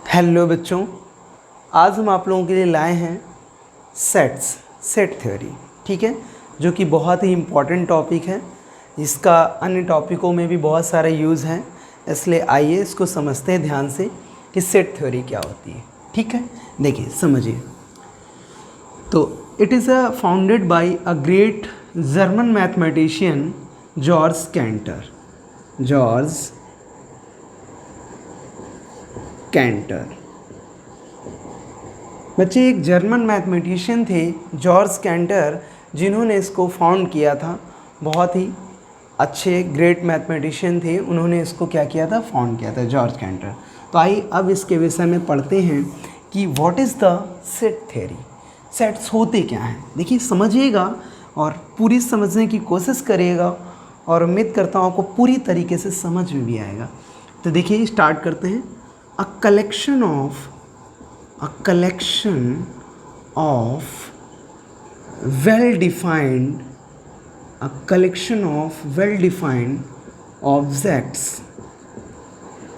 Hello बच्चों, आज हम आप लोगों के लिए लाए हैं सेट थ्योरी। ठीक है, जो कि बहुत ही इम्पॉर्टेंट टॉपिक है। इसका अन्य टॉपिकों में भी बहुत सारे यूज़ हैं, इसलिए आइए इसको समझते हैं ध्यान से कि सेट थ्योरी क्या होती है। ठीक है, देखिए समझिए। तो it is founded by a great German mathematician George canter. बच्चे, एक जर्मन मैथमेटिशियन थे जॉर्ज कैंटर, जिन्होंने इसको फाउंड किया था। बहुत ही अच्छे ग्रेट मैथमेटिशियन थे, उन्होंने इसको क्या किया था, फाउंड किया था, जॉर्ज कैंटर। तो आइए अब इसके विषय में पढ़ते हैं कि what is the set theory. Sets होते क्या हैं, देखिए समझिएगा और पूरी समझने की कोशिश करिएगा, और उम्मीद करता हूँ आपको पूरी तरीके से समझ में भी आएगा। तो देखिए स्टार्ट करते हैं। A collection of well-defined objects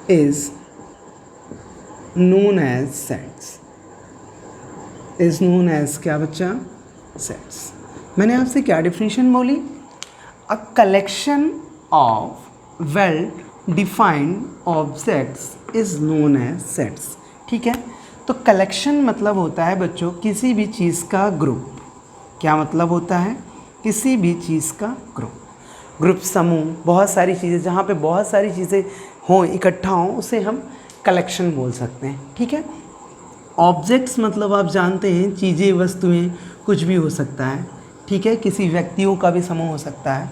is known as sets। is known as क्या बच्चा, sets। मैंने आपसे क्या डिफिनीशन बोली, a collection of well-defined objects is known as sets। ठीक है, तो कलेक्शन मतलब होता है बच्चों किसी भी चीज़ का ग्रुप। क्या मतलब होता है, किसी भी चीज़ का ग्रुप, समूह, बहुत सारी चीज़ें, जहाँ पे बहुत सारी चीज़ें हों, इकट्ठा हों, उसे हम कलेक्शन बोल सकते हैं। ठीक है, ऑब्जेक्ट्स मतलब आप जानते हैं चीज़ें, वस्तुएं, कुछ भी हो सकता है। ठीक है, किसी व्यक्तियों का भी समूह हो सकता है।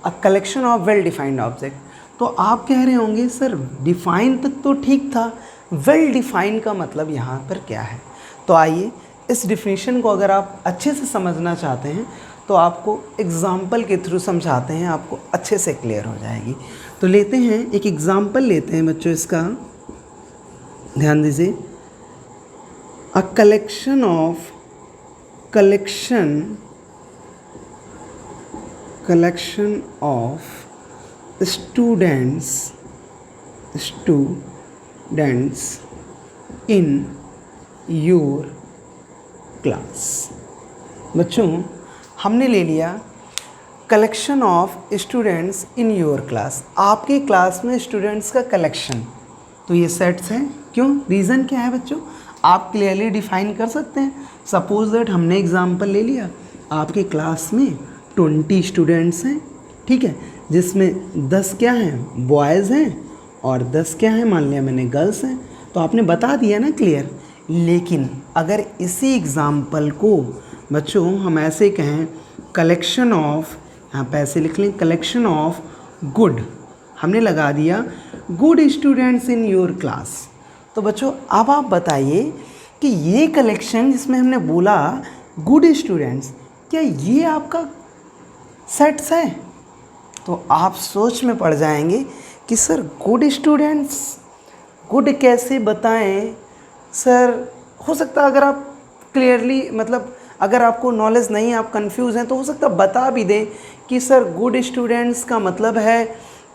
A collection of well defined object. तो आप कह रहे होंगे सर डिफाइन तक तो ठीक था, वेल डिफाइन का मतलब यहाँ पर क्या है। तो आइए इस डिफिनीशन को अगर आप अच्छे से समझना चाहते हैं तो आपको एग्जाम्पल के थ्रू समझाते हैं, आपको अच्छे से क्लियर हो जाएगी। तो लेते हैं एक एग्जाम्पल लेते हैं बच्चों, इसका ध्यान दीजिए। A collection of students in your class। बच्चों, हमने ले लिया collection of students in your class, आपके क्लास में स्टूडेंट्स का कलेक्शन। तो ये सेट्स हैं। क्यों, रीज़न क्या है बच्चों, आप क्लियरली डिफाइन कर सकते हैं। सपोज दैट हमने एग्जांपल ले लिया, आपके क्लास में 20 स्टूडेंट्स हैं। ठीक है, जिसमें 10 क्या हैं, बॉयज़ हैं, और 10 क्या हैं, मान लिया मैंने, गर्ल्स हैं। तो आपने बता दिया ना क्लियर। लेकिन अगर इसी एग्ज़ाम्पल को बच्चों हम ऐसे कहें, कलेक्शन ऑफ, यहाँ पे ऐसे लिख लें, कलेक्शन ऑफ गुड, हमने लगा दिया good students in your class. तो बच्चों अब आप बताइए कि ये कलेक्शन जिसमें हमने बोला गुड स्टूडेंट्स, क्या ये आपका सेट्स है? तो आप सोच में पड़ जाएंगे कि सर गुड स्टूडेंट्स, गुड कैसे बताएं सर। हो सकता है अगर आप क्लियरली, मतलब अगर आपको नॉलेज नहीं, आप कंफ्यूज हैं, तो हो सकता है बता भी दें कि सर गुड स्टूडेंट्स का मतलब है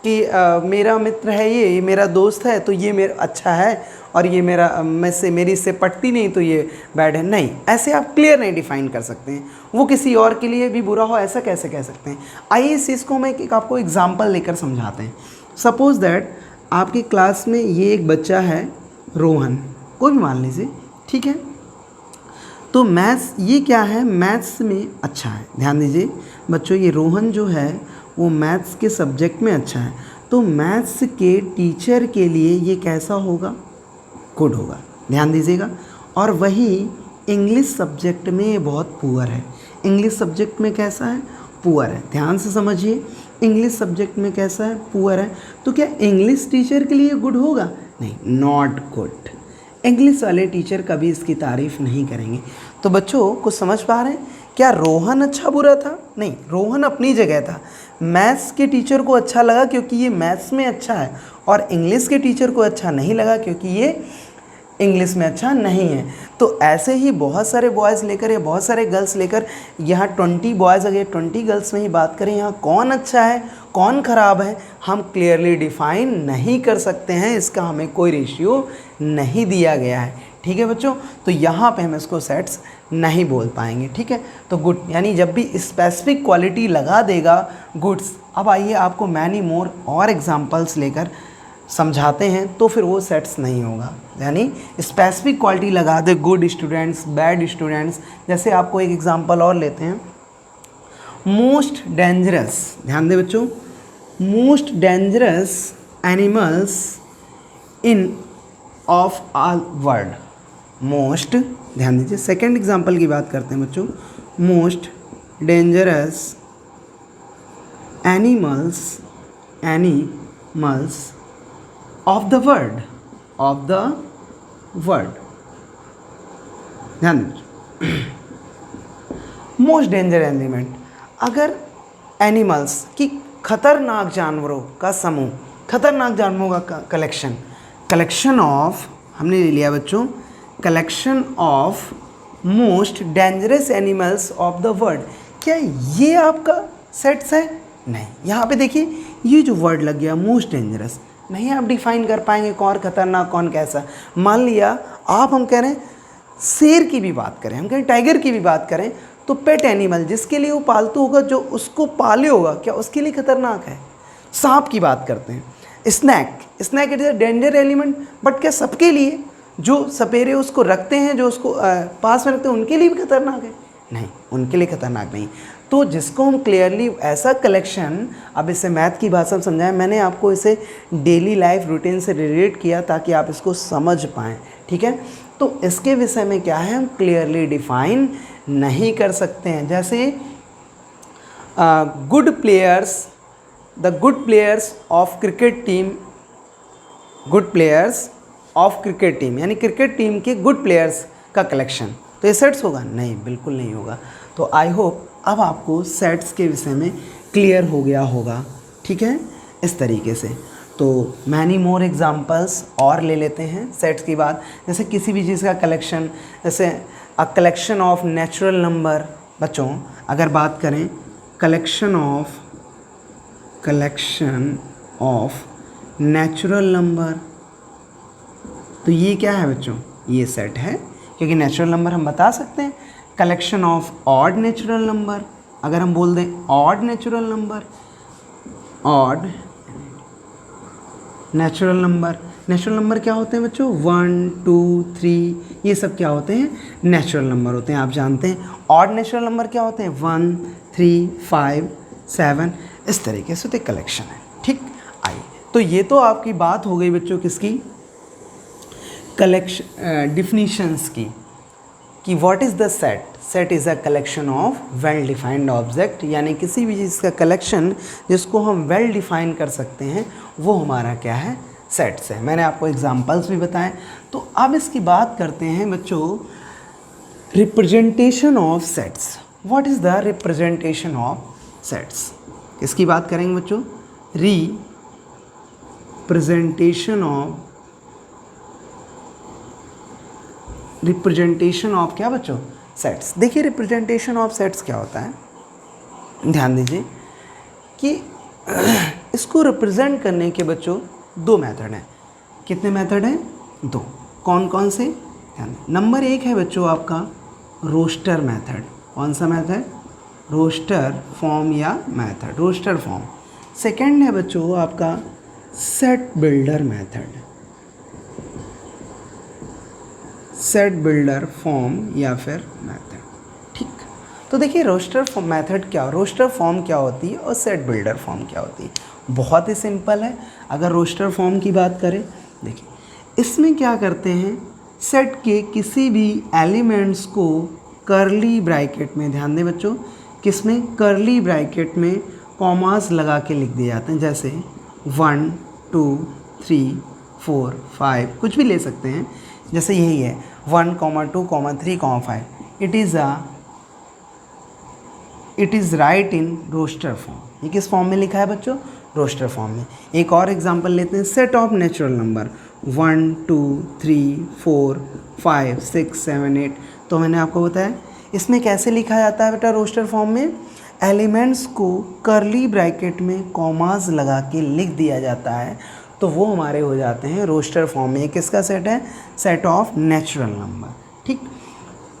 कि मेरा मित्र है, ये मेरा दोस्त है तो ये मेरा अच्छा है, और ये मेरी इससे पटती नहीं तो ये बैड है। नहीं, ऐसे आप क्लियर नहीं डिफाइन कर सकते हैं। वो किसी और के लिए भी बुरा हो, ऐसा कैसे कह सकते हैं। आइए इस चीज़ को हम एक आपको एग्जांपल लेकर समझाते हैं। सपोज़ दैट आपकी क्लास में ये एक बच्चा है रोहन, कोई भी मान लीजिए। ठीक है, तो मैथ्स, ये क्या है, मैथ्स में अच्छा है। ध्यान दीजिए बच्चों, ये रोहन जो है वो मैथ्स के सब्जेक्ट में अच्छा है, तो मैथ्स के टीचर के लिए ये कैसा होगा, गुड होगा। ध्यान दीजिएगा। और वही इंग्लिश सब्जेक्ट में ये बहुत पुअर है। इंग्लिश सब्जेक्ट में कैसा है, पुअर है। ध्यान से समझिए, इंग्लिश सब्जेक्ट में कैसा है, पुअर है। तो क्या इंग्लिश टीचर के लिए गुड होगा? नहीं, नॉट गुड। इंग्लिश वाले टीचर कभी इसकी तारीफ़ नहीं करेंगे। तो बच्चों कुछ समझ पा रहे हैं, क्या रोहन अच्छा बुरा था? नहीं, रोहन अपनी जगह था। मैथ्स के टीचर को अच्छा लगा क्योंकि ये मैथ्स में अच्छा है, और इंग्लिश के टीचर को अच्छा नहीं लगा क्योंकि ये इंग्लिश में अच्छा नहीं है। तो ऐसे ही बहुत सारे बॉयज़ लेकर या बहुत सारे गर्ल्स लेकर, यहाँ 20 बॉयज़ अगर 20 गर्ल्स में ही बात करें, यहाँ कौन अच्छा है कौन ख़राब है हम क्लियरली डिफाइन नहीं कर सकते हैं, इसका हमें कोई रेशियो नहीं दिया गया है। ठीक है बच्चों, तो यहाँ पे हम इसको सेट्स नहीं बोल पाएंगे। ठीक है, तो गुड यानी जब भी स्पेसिफिक क्वालिटी लगा देगा गुड्स। अब आइए आपको मैनी मोर और एग्जांपल्स लेकर समझाते हैं, तो फिर वो सेट्स नहीं होगा। यानी स्पेसिफिक क्वालिटी लगा दे, गुड स्टूडेंट्स, बैड स्टूडेंट्स। जैसे आपको एक एग्जांपल और लेते हैं, मोस्ट डेंजरस, ध्यान दें बच्चों, most dangerous animals in of all world. Most, ध्यान दीजिए, सेकेंड एग्जांपल की बात करते हैं बच्चों, most dangerous animals of the world, ध्यान दीजिए। मोस्ट डेंजर एलिमेंट, अगर एनिमल्स की खतरनाक जानवरों का समूह, खतरनाक जानवरों का कलेक्शन ऑफ, हमने ले लिया बच्चों, collection of most dangerous animals of the world. क्या ये आपका सेट्स है? नहीं। यहाँ पे देखिए ये जो वर्ड लग गया मोस्ट डेंजरस, नहीं आप डिफाइन कर पाएंगे कौन खतरनाक कौन कैसा। मान लिया आप, हम कह रहे हैं शेर की भी बात करें, हम कह रहे हैं टाइगर की भी बात करें, तो पेट एनिमल जिसके लिए वो पालतू होगा, जो उसको पाले होगा, क्या उसके लिए खतरनाक है? सांप की बात करते हैं, snake it is a danger element, but क्या सबके लिए जो सपेरे उसको रखते हैं, जो उसको पास में रखते हैं, उनके लिए भी खतरनाक है? नहीं, उनके लिए खतरनाक नहीं। तो जिसको हम क्लियरली ऐसा कलेक्शन, अब इसे मैथ की भाषा में समझाएं, मैंने आपको इसे डेली लाइफ रूटीन से रिलेट किया ताकि आप इसको समझ पाएँ। ठीक है, तो इसके विषय में क्या है, हम क्लियरली डिफाइन नहीं कर सकते हैं। जैसे good players, the good players of cricket team, good players of cricket team, यानी क्रिकेट टीम के गुड प्लेयर्स का कलेक्शन, तो ये सेट्स होगा? नहीं, बिल्कुल नहीं होगा। तो आई होप अब आपको सेट्स के विषय में क्लियर हो गया होगा। ठीक है, इस तरीके से। तो मैनी मोर एग्जांपल्स और ले लेते हैं सेट्स की बात। जैसे किसी भी चीज़ का कलेक्शन, जैसे a collection of natural number. बच्चों अगर बात करें कलेक्शन ऑफ नेचुरल नंबर, तो ये क्या है बच्चों? ये सेट है, क्योंकि नेचुरल नंबर हम बता सकते हैं। Collection of odd natural number, अगर हम बोल दें odd natural number, odd natural number क्या होते हैं बच्चों? 1 2 3, ये सब क्या होते हैं? नेचुरल नंबर होते हैं, आप जानते हैं। ऑड नेचुरल नंबर क्या होते हैं? 1 3 5 7, इस तरीके से तो कलेक्शन है। ठीक, आइए, तो ये तो आपकी बात हो गई बच्चों किसकी? कलेक्शन डिफिनीशंस की, कि what is the set. Set is a collection of well defined object, यानी किसी भी चीज़ का कलेक्शन जिसको हम वेल डिफाइन कर सकते हैं, वो हमारा क्या है? सेट्स है। मैंने आपको एग्जांपल्स भी बताएं। तो अब इसकी बात करते हैं बच्चों, representation of sets. What is the representation of sets? इसकी बात करेंगे बच्चों, रिप्रेजेंटेशन ऑफ क्या बच्चों? सेट्स। देखिए रिप्रेजेंटेशन ऑफ सेट्स क्या होता है, ध्यान दीजिए कि इसको रिप्रेजेंट करने के बच्चों 2 मेथड हैं। कितने मेथड हैं? 2। कौन कौन से? नंबर 1 है बच्चों आपका रोस्टर मेथड। कौन सा मेथड? रोस्टर फॉर्म या मेथड, रोस्टर फॉर्म। सेकंड है बच्चों आपका set builder method, set builder form या फिर मेथड। ठीक, तो देखिए रोस्टर फॉर्म मेथड क्या, रोस्टर फॉर्म क्या होती है और सेट बिल्डर फॉर्म क्या होती है? बहुत ही सिंपल है। अगर रोस्टर फॉर्म की बात करें, देखिए इसमें क्या करते हैं, सेट के किसी भी एलिमेंट्स को कर्ली ब्रैकेट में, ध्यान दें बच्चों, किसमें? कर्ली ब्रैकेट में कॉमास लगा के लिख दिए जाते हैं। जैसे 1 2 3 4 5, कुछ भी ले सकते हैं। जैसे यही है 1 2 3 5, it is right in roster form. ये किस फॉर्म में लिखा है बच्चों? रोस्टर फॉर्म में। एक और एग्जांपल लेते हैं, सेट ऑफ नेचुरल नंबर। 1 2 3 4 5 6 7 8। तो मैंने आपको बताया इसमें कैसे लिखा जाता है बेटा रोस्टर फॉर्म में, एलिमेंट्स को कर्ली ब्रैकेट में कॉमास लगा के लिख दिया जाता है, तो वो हमारे हो जाते हैं रोस्टर फॉर्म में। किसका सेट है? Set of natural number. ठीक,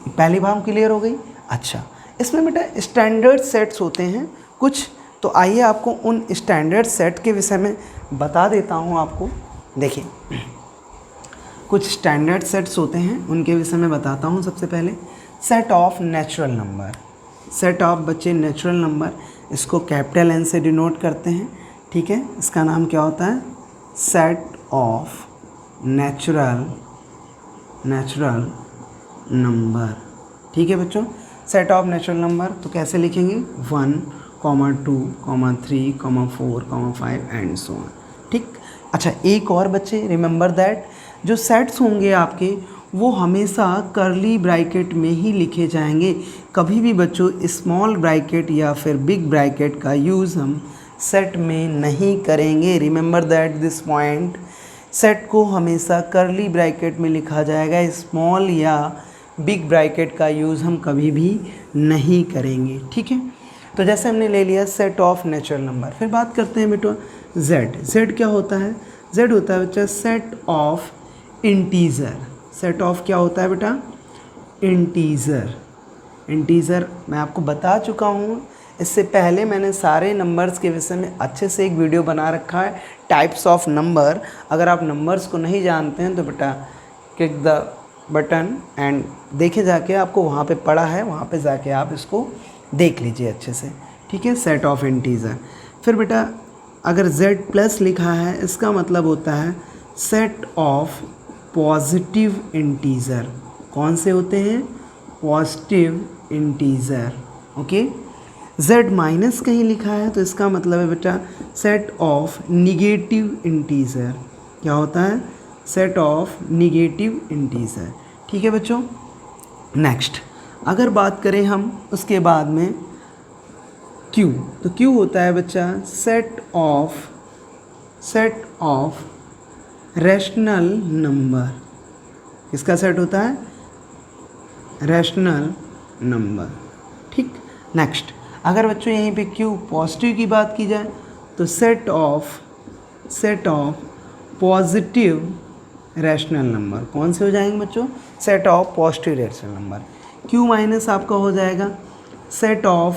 पहली बात क्लियर हो गई। अच्छा, इसमें बेटा स्टैंडर्ड सेट्स होते हैं कुछ, तो आइए आपको उन स्टैंडर्ड सेट के विषय में बता देता हूँ आपको। देखिए, कुछ स्टैंडर्ड सेट्स होते हैं, उनके विषय में बताता हूँ। सबसे पहले set of natural number. Set of बच्चे नेचुरल नंबर, इसको कैपिटल एन से डिनोट करते हैं। ठीक है, इसका नाम क्या होता है? Set of natural number. ठीक है बच्चों, सेट ऑफ नेचुरल नंबर तो कैसे लिखेंगे? 1, 2, 3, 4, 5 एंड सो ऑन। ठीक। अच्छा, एक और बच्चे रिमेंबर दैट जो सेट्स होंगे आपके वो हमेशा कर्ली ब्रैकेट में ही लिखे जाएंगे। कभी भी बच्चों स्मॉल ब्रैकेट या फिर बिग ब्रैकेट का यूज़ हम सेट में नहीं करेंगे। Remember that this point. Set को हमेशा कर्ली ब्रैकेट में लिखा जाएगा, स्मॉल या बिग ब्रैकेट का यूज़ हम कभी भी नहीं करेंगे। ठीक है, तो जैसे हमने ले लिया सेट ऑफ नेचुरल नंबर। फिर बात करते हैं बेटा जेड। जेड क्या होता है? जेड होता है बच्चा set of integer. Set of क्या होता है बेटा? इंटीजर। इंटीजर मैं आपको बता चुका हूँ, इससे पहले मैंने सारे नंबर्स के विषय में अच्छे से एक वीडियो बना रखा है, टाइप्स ऑफ नंबर। अगर आप नंबर्स को नहीं जानते हैं तो बेटा क्लिक द बटन एंड देखे जाके, आपको वहाँ पे पड़ा है, वहाँ पे जाके आप इसको देख लीजिए अच्छे से। ठीक है, सेट ऑफ इंटीजर। फिर बेटा अगर z प्लस लिखा है इसका मतलब होता है सेट ऑफ पॉजिटिव इंटीजर। कौन से होते हैं? Positive integer. Okay, z minus कहीं लिखा है तो इसका मतलब है बेटा सेट ऑफ निगेटिव इंटीजर। क्या होता है? Set of negative integer. ठीक है बच्चों, नेक्स्ट अगर बात करें हम उसके बाद में Q, तो Q होता है बच्चा सेट ऑफ रैशनल नंबर। किसका सेट होता है? Rational number. ठीक, नेक्स्ट अगर बच्चों यहीं पे Q पॉजिटिव की बात की जाए तो set of positive rational number. कौन से हो जाएंगे बच्चों? Set of positive rational number. Q minus आपका हो जाएगा set of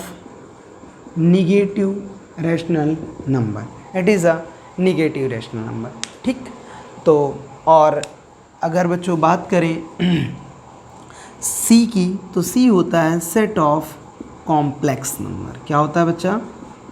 negative rational number. It is a negative rational number. ठीक, तो और अगर बच्चों बात करें C की, तो C होता है सेट ऑफ कॉम्प्लेक्स नंबर। क्या होता है बच्चा?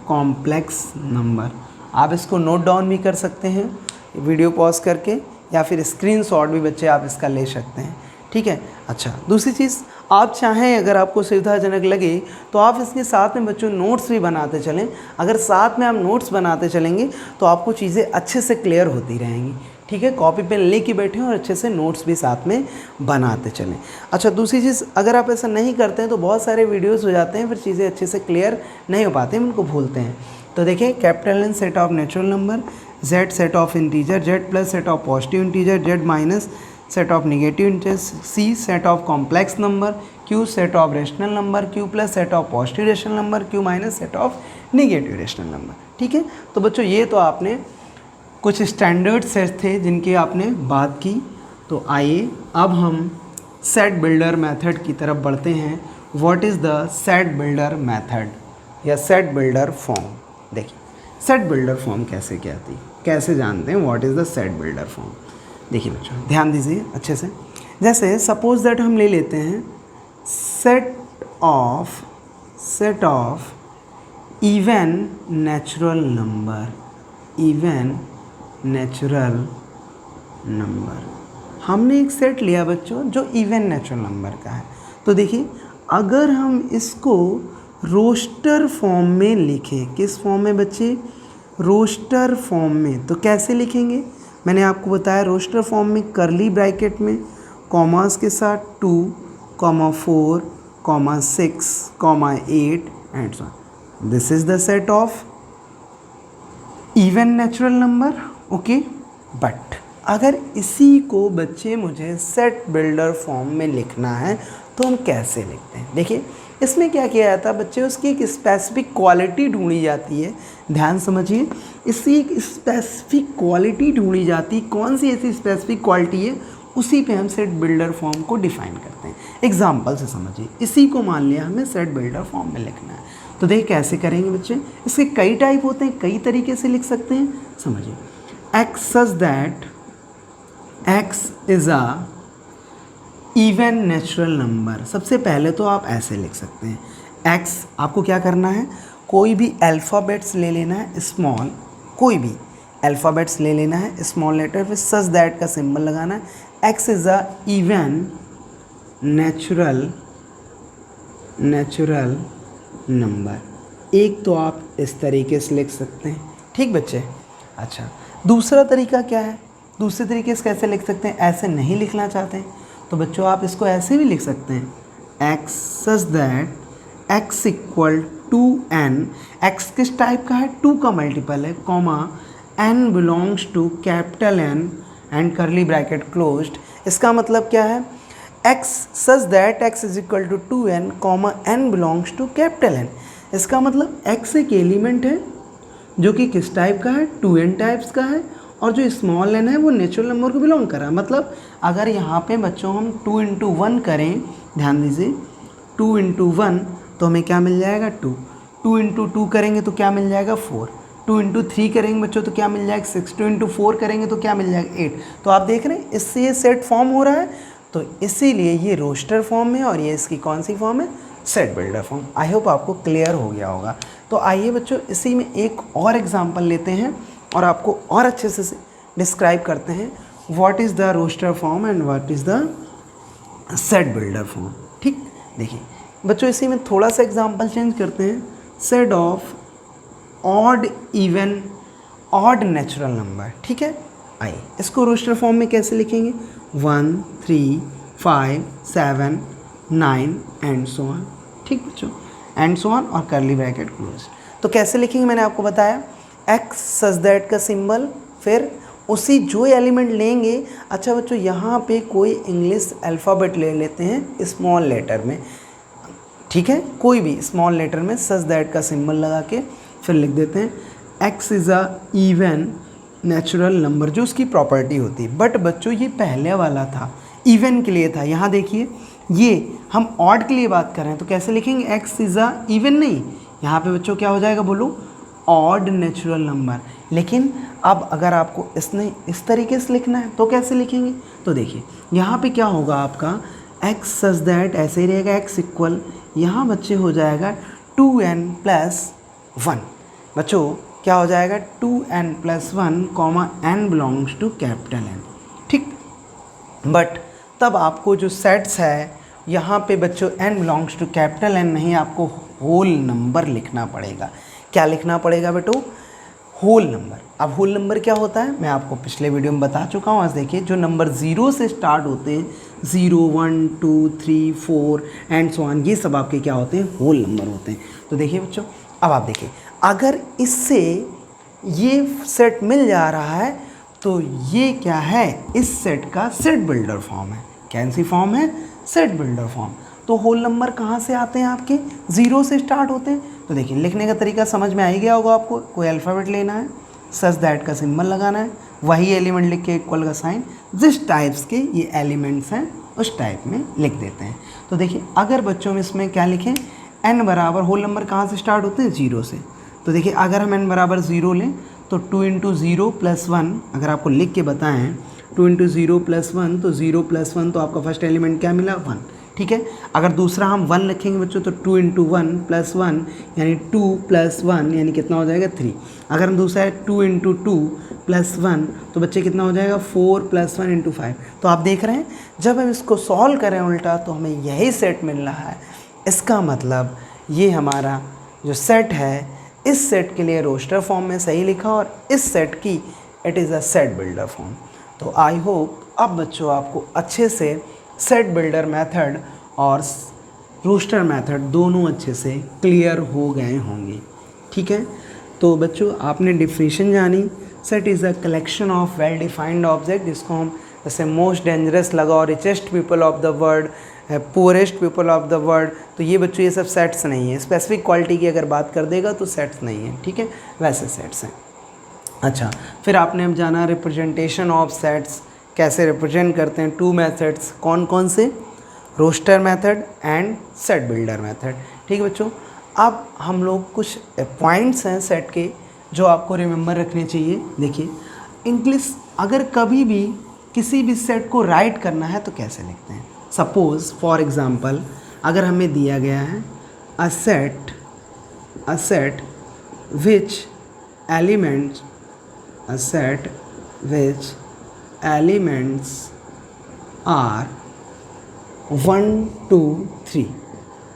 Complex number. आप इसको नोट डाउन भी कर सकते हैं वीडियो पॉज करके, या फिर स्क्रीनशॉट भी बच्चे आप इसका ले सकते हैं। ठीक है। अच्छा, दूसरी चीज़ आप चाहें, अगर आपको सुविधाजनक लगे तो आप इसके साथ में बच्चों नोट्स भी बनाते चलें। अगर साथ में आप नोट्स बनाते चलेंगे तो आपको चीज़ें अच्छे से क्लियर होती रहेंगी। ठीक है, कॉपी पेन लेके बैठें और अच्छे से नोट्स भी साथ में बनाते चलें। अच्छा, दूसरी चीज़ अगर आप ऐसा नहीं करते हैं तो बहुत सारे वीडियोज़ हो जाते हैं, फिर चीज़ें अच्छे से क्लियर नहीं हो पाती हैं, उनको भूलते हैं। तो देखिए, capital N set of natural number, Z set of integer, Z plus set of positive integer, Z minus set of negative integer, C set of complex number, Q set of rational number, Q plus set of positive rational number, Q minus set of negative rational number. ठीक है, तो बच्चों ये तो आपने कुछ standard set थे जिनकी आपने बात की। तो आइए अब हम सेट बिल्डर मेथड की तरफ बढ़ते हैं। What is the set builder method या सेट बिल्डर फॉर्म? देखिए, सेट बिल्डर फॉर्म कैसे कहती, कैसे जानते हैं what is the set builder form? देखिए बच्चों, ध्यान दीजिए अच्छे से। जैसे सपोज दैट हम ले लेते हैं set of even natural number. हमने एक सेट लिया बच्चों जो इवन नेचुरल नंबर का है। तो देखिए, अगर हम इसको रोस्टर फॉर्म में लिखें, किस फॉर्म में बच्चे? रोस्टर फॉर्म में। तो कैसे लिखेंगे? मैंने आपको बताया रोस्टर फॉर्म में कर्ली ब्रैकेट में कॉमास के साथ 2, 4, 6, 8 and so on. This is the set of even natural number. Okay, but अगर इसी को बच्चे मुझे सेट बिल्डर फॉर्म में लिखना है तो हम कैसे लिखते हैं? देखिए इसमें क्या किया जाता है बच्चे, उसकी एक स्पेसिफिक क्वालिटी ढूंढी जाती है। ध्यान समझिए, इसकी एक स्पेसिफिक क्वालिटी ढूंढी जाती। कौन सी ऐसी स्पेसिफिक क्वालिटी है, उसी पे हम सेट बिल्डर फॉर्म को डिफाइन करते हैं। एग्जाम्पल से समझिए, इसी को मान लिया हमें सेट बिल्डर फॉर्म में लिखना है, तो देखिए कैसे करेंगे बच्चे। इसके कई टाइप होते हैं, कई तरीके से लिख सकते हैं। समझिए, x such that x is a even natural number. सबसे पहले तो आप ऐसे लिख सकते हैं, एक्स आपको क्या करना है, कोई भी अल्फ़ाबेट्स ले लेना है स्मॉल, कोई भी अल्फ़ाबेट्स ले लेना है स्मॉल लेटर, फिर सच दैट का सिंबल लगाना है। X is a even natural number. एक तो आप इस तरीके से लिख सकते हैं, ठीक बच्चे। अच्छा, दूसरा तरीका क्या है, दूसरे तरीके से कैसे लिख सकते हैं? ऐसे नहीं लिखना चाहते हैं तो बच्चों आप इसको ऐसे भी लिख सकते हैं, x such that x equal to n. X किस टाइप का है? 2 का मल्टीपल है, comma n belongs to capital N and curly bracket closed. इसका मतलब क्या है, x such that x is equal to 2n comma n belongs to capital N. इसका मतलब एक्स एक एलिमेंट है जो कि किस टाइप का है, 2n टाइप्स का है, और जो स्मॉल n है वो नेचुरल नंबर को बिलोंग कर रहा है। मतलब अगर यहाँ पे बच्चों हम 2 इंटू 1 करें, ध्यान दीजिए, 2 इंटू 1 तो हमें क्या मिल जाएगा 2, 2 इंटू 2 करेंगे तो क्या मिल जाएगा 4, 2 इंटू 3 करेंगे बच्चों तो क्या मिल जाएगा 6, 2 इंटू 4 करेंगे तो क्या मिल जाएगा 8। तो आप देख रहे हैं इससे ये सेट फॉर्म हो रहा है, तो इसीलिए ये रोस्टर फॉर्म है और ये इसकी कौन सी फॉर्म है, set builder form. I hope आपको क्लियर हो गया होगा। तो आइए बच्चों इसी में एक और एग्जांपल लेते हैं और आपको और अच्छे से डिस्क्राइब करते हैं what is the roster form and what is the set builder form. ठीक, देखिए बच्चों इसी में थोड़ा सा एग्जांपल चेंज करते हैं। Set of odd even odd natural number, ठीक है। आइए इसको रोस्टर फॉर्म में कैसे लिखेंगे, 1 3 5 7 9 एंड सो ऑन। ठीक बच्चों, एंड सो ऑन और करली ब्रैकेट क्लोज। तो कैसे लिखेंगे मैंने आपको बताया, एक्स सच दैट का सिंबल, फिर उसी जो एलिमेंट लेंगे। अच्छा बच्चों यहाँ पे कोई इंग्लिश अल्फ़ाबेट ले लेते हैं स्मॉल लेटर में, ठीक है, कोई भी स्मॉल लेटर में सच दैट का सिंबल लगा के फिर लिख देते हैं x is a even natural number, जो उसकी प्रॉपर्टी होती है। बट बच्चों ये पहले वाला था, इवन के लिए था। यहाँ देखिए ये हम ऑड के लिए बात कर रहे हैं, तो कैसे लिखेंगे, एक्स इज़ अ इवन नहीं, यहाँ पे बच्चों क्या हो जाएगा बोलो, ऑड नेचुरल नंबर। लेकिन अब अगर आपको इसने इस तरीके से लिखना है तो कैसे लिखेंगे, तो देखिए यहाँ पे क्या होगा आपका, एक्स सच दैट ऐसे ही रहेगा, एक्स इक्वल यहाँ बच्चे हो जाएगा 2n प्लस 1। बच्चों क्या हो जाएगा 2n plus 1 comma n belongs to capital N, ठीक। बट तब आपको जो सेट्स है यहाँ पे बच्चों n belongs to capital N नहीं, आपको होल नंबर लिखना पड़ेगा। क्या लिखना पड़ेगा बेटो, होल नंबर। अब होल नंबर क्या होता है मैं आपको पिछले वीडियो में बता चुका हूँ। आज देखिए जो नंबर 0 से स्टार्ट होते हैं, 0 1 2 3 4 एंड सो ऑन, ये सब आपके क्या होते हैं, होल नंबर होते हैं। तो देखिए बच्चों अब आप देखिए, अगर इससे ये सेट मिल जा रहा है तो ये क्या है, इस सेट का सेट बिल्डर फॉर्म है। कौन सी फॉर्म है, सेट बिल्डर फॉर्म। तो होल नंबर कहाँ से आते हैं आपके, 0 से स्टार्ट होते हैं। तो देखिए लिखने का तरीका समझ में आ ही गया होगा आपको, कोई अल्फ़ाबेट लेना है, सच दैट का सिंबल लगाना है, वही एलिमेंट लिख के इक्वल का साइन, जिस टाइप्स के ये एलिमेंट्स हैं उस टाइप में लिख देते हैं। तो देखिए अगर बच्चों में इसमें क्या लिखें, n बराबर, होल नंबर कहाँ से स्टार्ट होते हैं, 0 से। तो देखिए अगर हम n बराबर 0 लें तो 2 इंटू 0 प्लस 1, अगर आपको लिख के बताएं 2 इंटू 0 प्लस 1, तो 0 प्लस 1 तो आपका फर्स्ट एलिमेंट क्या मिला, 1, ठीक है। अगर दूसरा हम 1 लिखेंगे बच्चों तो 2 इंटू 1 प्लस 1 यानी 2 प्लस 1 यानी कितना हो जाएगा 3। अगर हम दूसरा है 2 इंटू 2 प्लस 1 तो बच्चे कितना हो जाएगा 4 प्लस 1 इंटू 5। तो आप देख रहे हैं जब हम इसको सॉल्व करें उल्टा तो हमें यही सेट मिल रहा है। इसका मतलब ये हमारा जो सेट है, इस सेट के लिए रोस्टर फॉर्म में सही लिखा और इस सेट की it is a set builder form. तो आई होप अब बच्चों आपको अच्छे से सेट बिल्डर मेथड और रोस्टर मेथड दोनों अच्छे से क्लियर हो गए होंगे, ठीक है। तो बच्चों आपने डिफिनीशन जानी, set is a collection of well defined object, जिसको हम जैसे मोस्ट डेंजरस लगा और richest people of the world, poorest people of the world, तो ये बच्चों ये सब सेट्स नहीं है। स्पेसिफिक क्वालिटी की अगर बात कर देगा तो सेट्स नहीं है, ठीक है, वैसे सेट्स हैं। अच्छा, फिर आपने अब जाना रिप्रेजेंटेशन ऑफ सेट्स, कैसे रिप्रेजेंट करते हैं। 2 मेथड्स, कौन कौन से, roster method and set builder method, ठीक है बच्चों। अब हम लोग कुछ पॉइंट्स हैं सेट के जो आपको रिमेंबर रखने चाहिए। देखिए, इंग्लिश अगर कभी भी किसी भी सेट को राइट करना है तो कैसे लिखते हैं। सपोज़ फॉर एग्ज़ाम्पल अगर हमें दिया गया है a set which elements are 1 2 3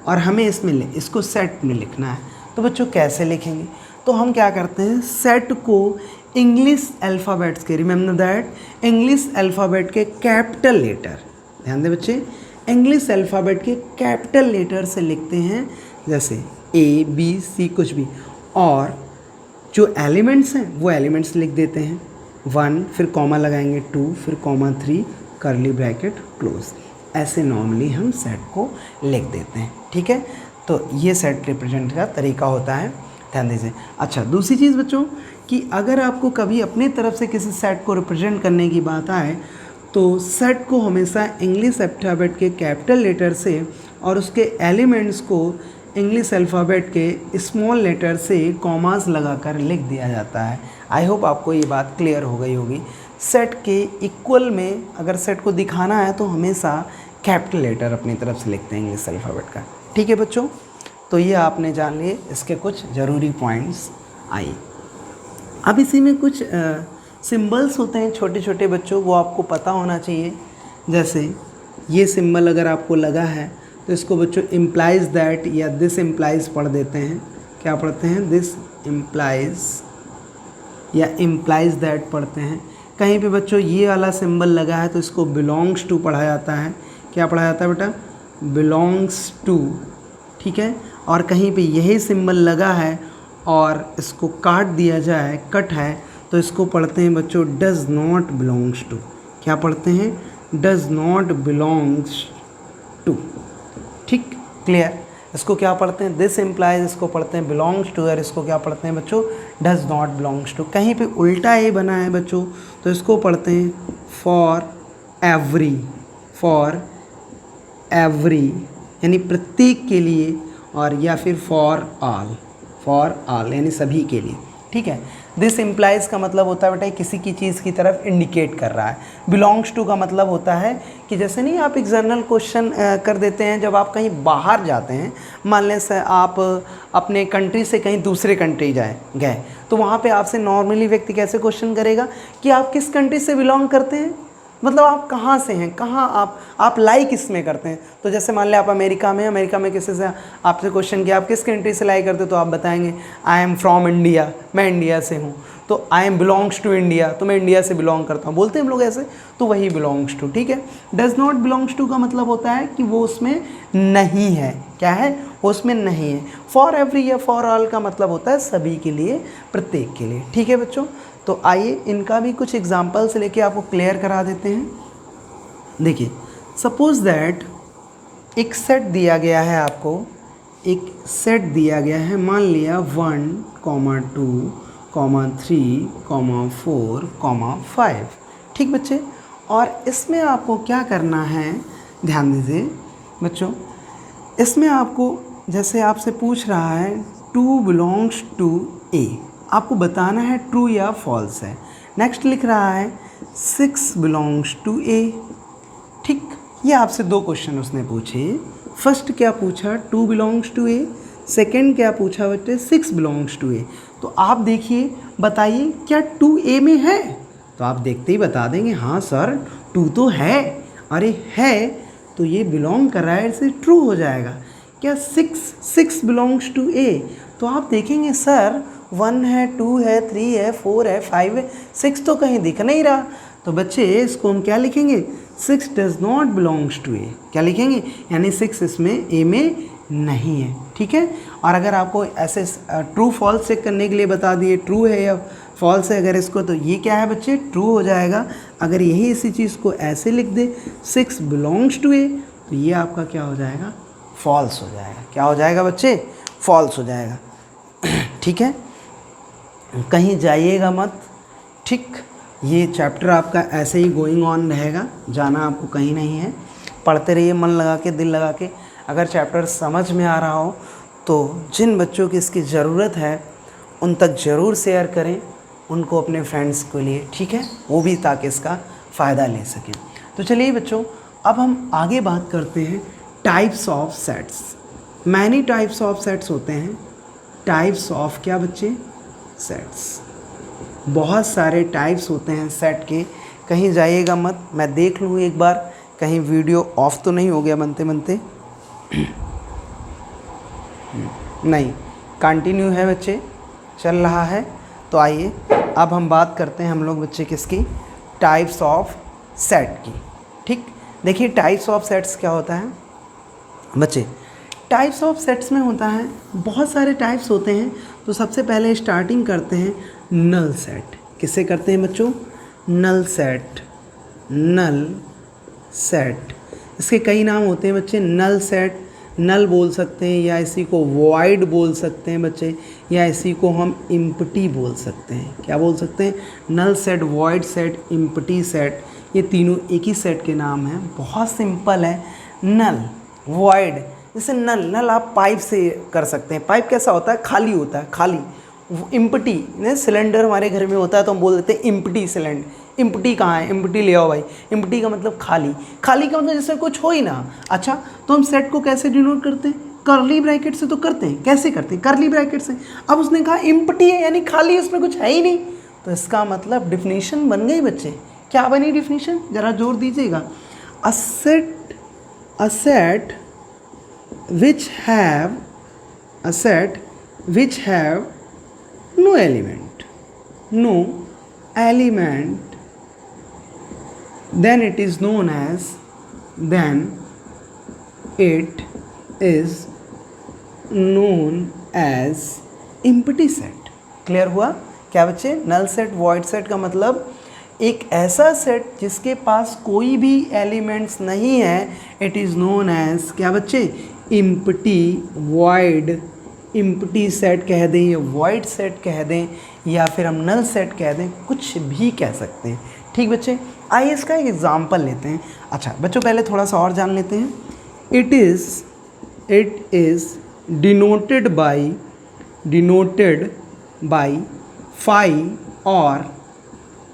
और हमें इसको सेट में लिखना है, तो बच्चों कैसे लिखेंगे। तो हम क्या करते हैं, सेट को इंग्लिश अल्फ़ाबेट्स के, रिमेंबर दैट इंग्लिश अल्फ़ाबेट के कैपिटल लेटर, ध्यान दें बच्चे, इंग्लिश अल्फ़ाबेट के कैपिटल लेटर से लिखते हैं, जैसे A B C कुछ भी, और जो एलिमेंट्स हैं वो एलिमेंट्स लिख देते हैं 1, फिर कॉमा लगाएंगे 2, फिर कॉमा 3, कर्ली ब्रैकेट क्लोज। ऐसे नॉर्मली हम सेट को लिख देते हैं, ठीक है। तो ये सेट रिप्रेजेंट का तरीका होता है, ध्यान दीजिए। अच्छा, दूसरी चीज़ बच्चों कि अगर आपको कभी अपनी तरफ से किसी सेट को रिप्रेजेंट करने की बात आए तो सेट को हमेशा इंग्लिश अल्फ़ाबेट के कैपिटल लेटर से और उसके एलिमेंट्स को इंग्लिश अल्फ़ाबेट के स्मॉल लेटर से कॉमास लगाकर लिख दिया जाता है। आई होप आपको ये बात क्लियर हो गई होगी। सेट के इक्वल में अगर सेट को दिखाना है तो हमेशा कैपिटल लेटर अपनी तरफ से लिखते हैं इंग्लिश अल्फ़ाबेट का, ठीक है बच्चों। तो ये आपने जान लिए इसके कुछ ज़रूरी पॉइंट्स। आइए अब इसी में कुछ सिंबल्स होते हैं छोटे छोटे बच्चों, वो आपको पता होना चाहिए। जैसे ये सिंबल अगर आपको लगा है तो इसको बच्चों इम्प्लाइज दैट या दिस इम्प्लाइज पढ़ देते हैं। क्या पढ़ते हैं, दिस इम्प्लाइज या इम्प्लाइज दैट पढ़ते हैं। कहीं पे बच्चों ये वाला सिंबल लगा है तो इसको बिलोंग्स टू पढ़ा जाता है। क्या पढ़ा जाता है बेटा, बिलोंग्स टू, ठीक है। और कहीं पे यही सिंबल लगा है और इसको काट दिया जाए, कट है, तो इसको पढ़ते हैं बच्चों डज़ नॉट बिलोंग्स टू। क्या पढ़ते हैं, डज़ नॉट बिलोंग्स टू, ठीक, क्लियर। इसको क्या पढ़ते हैं, दिस इम्प्लाइज, इसको पढ़ते हैं बिलोंग्स टू, और इसको क्या पढ़ते हैं बच्चों, डज़ नॉट बिलोंग्स टू। कहीं पे उल्टा ए बना है बच्चों तो इसको पढ़ते हैं फॉर एवरी यानी प्रत्येक के लिए, और या फिर फॉर ऑल यानी सभी के लिए, ठीक है। दिस इम्प्लाइज का मतलब होता है बेटा किसी की चीज़ की तरफ इंडिकेट कर रहा है। बिलोंग्स टू का मतलब होता है कि जैसे नहीं आप एक जनरल क्वेश्चन कर देते हैं जब आप कहीं बाहर जाते हैं, मान लें से आप अपने कंट्री से कहीं दूसरे कंट्री गए तो वहाँ पे आपसे नॉर्मली व्यक्ति कैसे क्वेश्चन करेगा कि आप किस कंट्री से बिलोंग करते हैं, मतलब आप कहाँ से हैं, कहाँ आप लाई किस में करते हैं। तो जैसे मान लें आप अमेरिका में किसी से आपसे क्वेश्चन किया आप किस कंट्री से लाई करते हो, तो आप बताएंगे आई एम फ्रॉम इंडिया, मैं इंडिया से हूँ। तो I am belongs to India, तो मैं इंडिया से बिलोंग करता हूँ, बोलते हैं हम लोग ऐसे, तो वही बिलोंग्स टू, ठीक है। डज़ नॉट बिलोंग्स टू का मतलब होता है कि वो उसमें नहीं है। क्या है, वो उसमें नहीं है। फॉर एवरी या फॉर ऑल का मतलब होता है सभी के लिए, प्रत्येक के लिए, ठीक है बच्चों। तो आइए इनका भी कुछ एग्जाम्पल्स लेके आपको क्लियर करा देते हैं। देखिए, सपोज दैट एक सेट दिया गया है आपको, एक सेट दिया गया है, मान लिया 1, 2, 3, 4, 5, ठीक बच्चे। और इसमें आपको क्या करना है, ध्यान दीजिए बच्चों, इसमें आपको जैसे आपसे पूछ रहा है 2 बिलोंग्स टू ए, आपको बताना है ट्रू या फॉल्स है। नेक्स्ट लिख रहा है 6 बिलोंग्स टू ए, ठीक। ये आपसे 2 क्वेश्चन उसने पूछे। फर्स्ट क्या पूछा, 2 बिलोंग्स टू ए, सेकेंड क्या पूछा बच्चे, 6 बिलोंग्स टू ए। तो आप देखिए, बताइए क्या 2 ए में है, तो आप देखते ही बता देंगे हाँ सर 2 तो है। अरे है तो ये बिलोंग कर रहा है, इससे ट्रू हो जाएगा। क्या 6 बिलोंग्स टू ए, तो आप देखेंगे सर 1 है, 2 है, 3 है, 4 है, 5 है, 6 तो कहीं दिख नहीं रहा। तो बच्चे इसको हम क्या लिखेंगे, 6 डज़ नॉट बिलोंग्स टू ए, क्या लिखेंगे, यानी 6 इसमें ए में नहीं है, ठीक है। और अगर आपको ऐसे ट्रू फॉल्स चेक करने के लिए बता दिए ट्रू है या फॉल्स है अगर इसको, तो ये क्या है बच्चे, ट्रू हो जाएगा। अगर यही इसी चीज़ को ऐसे लिख दे 6 बिलोंग्स टू ए, तो ये आपका क्या हो जाएगा, फॉल्स हो जाएगा। क्या हो जाएगा बच्चे, फॉल्स हो जाएगा। ठीक है, कहीं जाइएगा मत, ठीक। ये चैप्टर आपका ऐसे ही गोइंग ऑन रहेगा, जाना आपको कहीं नहीं है। पढ़ते रहिए मन लगा के, दिल लगा के। अगर चैप्टर समझ में आ रहा हो तो जिन बच्चों की इसकी ज़रूरत है उन तक ज़रूर शेयर करें, उनको अपने फ्रेंड्स के लिए, ठीक है, वो भी ताकि इसका फ़ायदा ले सकें। तो चलिए बच्चों, अब हम आगे बात करते हैं types of sets. Many types of sets होते हैं। टाइप्स ऑफ क्या बच्चे, सेट्स। बहुत सारे टाइप्स होते हैं सेट के। कहीं जाइएगा मत, मैं देख लूँ एक बार कहीं वीडियो ऑफ तो नहीं हो गया बनते बनते। नहीं, कंटिन्यू है बच्चे, चल रहा है। तो आइए अब हम बात करते हैं हम लोग बच्चे किसकी, टाइप्स ऑफ सेट की। ठीक, देखिए टाइप्स ऑफ सेट्स क्या होता है बच्चे। टाइप्स ऑफ सेट्स में होता है, बहुत सारे टाइप्स होते हैं। तो सबसे पहले स्टार्टिंग करते हैं नल सेट। किससे करते हैं बच्चों, नल सेट। नल सेट, इसके कई नाम होते हैं बच्चे। नल सेट, नल बोल सकते हैं, या इसी को वॉइड बोल सकते हैं बच्चे, या इसी को हम इम्पटी बोल सकते हैं। क्या बोल सकते हैं, null set, void set, empty set. ये तीनों एक ही सेट के नाम हैं। बहुत सिंपल है। नल, वॉइड, जैसे नल, नल आप पाइप से कर सकते हैं। पाइप कैसा होता है, खाली होता है, खाली। इम्पटी, सिलेंडर हमारे घर में होता है तो हम बोल देते हैं इम्पटी सिलेंडर। इम्पटी कहाँ है, इम्पटी ले आओ भाई। इम्पटी का मतलब खाली, खाली का मतलब जैसे कुछ हो ही ना। अच्छा, तो हम सेट को कैसे डिनोट करते हैं, कर्ली ब्रैकेट से तो करते हैं। कैसे करते हैं, कर्ली ब्रैकेट से। अब उसने कहा इम्पटी है यानी खाली, इसमें कुछ है ही नहीं, तो इसका मतलब डिफिनीशन बन गई बच्चे। क्या बनी डिफिनीशन, जरा जोर दीजिएगा। A set which have no element, then it is known as empty set। Clear हुआ क्या बच्चे। नल सेट, वॉइड सेट का मतलब एक ऐसा सेट जिसके पास कोई भी एलिमेंट्स नहीं है, इट इज़ नोन एज क्या बच्चे, इम्पटी, वॉइड। इम्पटी सेट कह दें या वॉइड सेट कह दें या फिर हम नल सेट कह दें, कुछ भी कह सकते हैं। ठीक बच्चे, आइए इसका एक एग्जांपल लेते हैं। अच्छा बच्चों, पहले थोड़ा सा और जान लेते हैं। It is denoted by phi और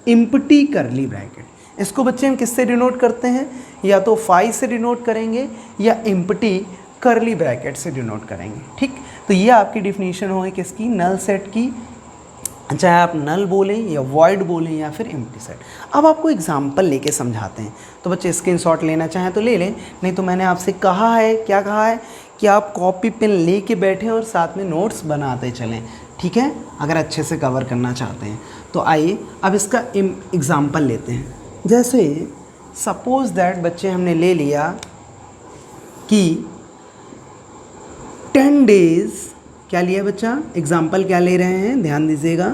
इम्पटी करली ब्रैकेट। इसको बच्चे हम किससे डिनोट करते हैं, या तो फाई से डिनोट करेंगे या इम्पटी करली ब्रैकेट से डिनोट करेंगे। ठीक, तो ये आपकी डिफिनीशन होगी किसकी, नल सेट की। चाहे आप नल बोलें या वॉइड बोलें या फिर एम्प्टी सेट। अब आपको एग्जांपल लेके समझाते हैं। तो बच्चे स्क्रीनशॉट लेना चाहें तो ले लें, नहीं तो मैंने आपसे कहा है, क्या कहा है कि आप कॉपी पेन लेके बैठें और साथ में नोट्स बनाते चलें। ठीक है, अगर अच्छे से कवर करना चाहते हैं तो आइए अब इसका एग्ज़ाम्पल लेते हैं। जैसे सपोज़ दैट बच्चे हमने ले लिया कि 10 डेज़, क्या लिया बच्चा, एग्ज़ाम्पल क्या ले रहे हैं, ध्यान दीजिएगा।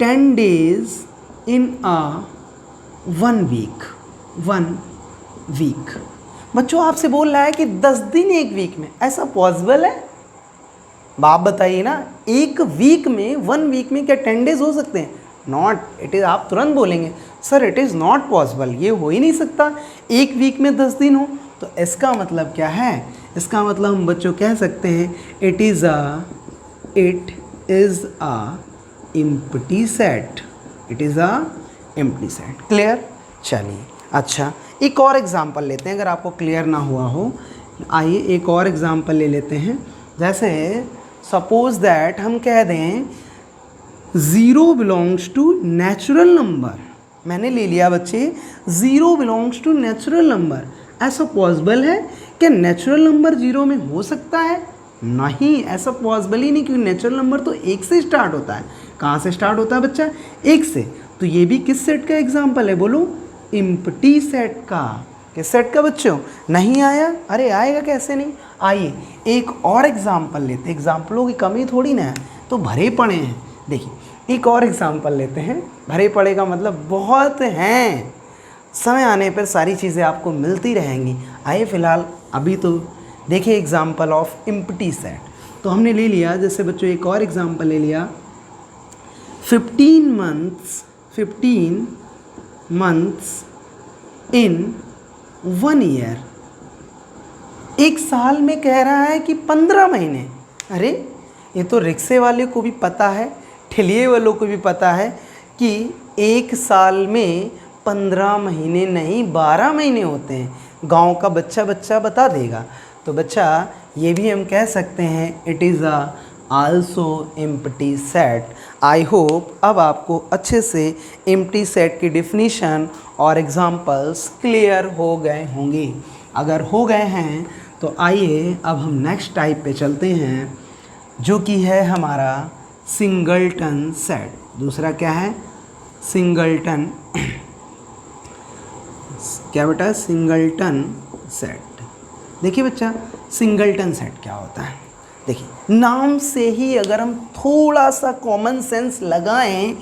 10 डेज़ इन अ 1 वीक। बच्चों आपसे बोल रहा है कि 10 दिन एक वीक में, ऐसा पॉसिबल है? आप बताइए ना, एक वीक में, 1 वीक में क्या 10 डेज़ हो सकते हैं? Not it is. आप तुरंत बोलेंगे sir it is not possible, ये हो ही नहीं सकता एक वीक में 10 दिन हो। तो इसका मतलब क्या है, इसका मतलब हम बच्चों कह सकते हैं it is a empty set. It is a empty set. Clear? चलिए अच्छा, एक और एग्जांपल लेते हैं अगर आपको क्लियर ना हुआ हो। आइए एक और एग्जांपल ले लेते हैं। जैसे सपोज दैट हम कह दें 0 बिलोंग्स टू नेचुरल नंबर। मैंने ले लिया बच्चे 0 बिलोंग्स टू नेचुरल नंबर। ऐसा पॉसिबल है क्या नेचुरल नंबर 0 में हो सकता है? नहीं, ऐसा पॉसिबल ही नहीं, क्योंकि नेचुरल नंबर तो 1 से स्टार्ट होता है। कहाँ से स्टार्ट होता है बच्चा? 1 से। तो ये भी किस सेट का एग्जाम्पल है, बोलो? इम्प्टी सेट का। किस सेट का बच्चों? नहीं आया? अरे आएगा कैसे नहीं। आइए एक और एग्जाम्पल लेते हैं। एग्जाम्पलों की कमी थोड़ी ना है, तो भरे पड़े हैं। देखिए एक और एग्जांपल लेते हैं। भरे पड़े का मतलब बहुत हैं, समय आने पर सारी चीज़ें आपको मिलती रहेंगी। आइए फ़िलहाल अभी तो देखिए एग्जांपल ऑफ एम्प्टी सेट। तो हमने ले लिया, जैसे बच्चों एक और एग्जांपल ले लिया, 15 months इन 1 ईयर। एक साल में कह रहा है कि 15 महीने। अरे ये तो रिक्शे वाले को भी पता है, ठेलिए वालों को भी पता है कि एक साल में 15 महीने नहीं 12 महीने होते हैं। गांव का बच्चा बता देगा। तो बच्चा ये भी हम कह सकते हैं it is also empty set. I hope अब आपको अच्छे से एम्प्टी सेट की डिफिनीशन और एग्जांपल्स क्लियर हो गए होंगे। अगर हो गए हैं तो आइए अब हम नेक्स्ट टाइप पे चलते हैं, जो कि है हमारा सिंगलटन सेट। दूसरा क्या है? सिंगलटन क्या बेटा? Singleton set. देखिए बच्चा, सिंगलटन सेट क्या होता है? देखिए नाम से ही अगर हम थोड़ा सा कॉमन सेंस लगाएं,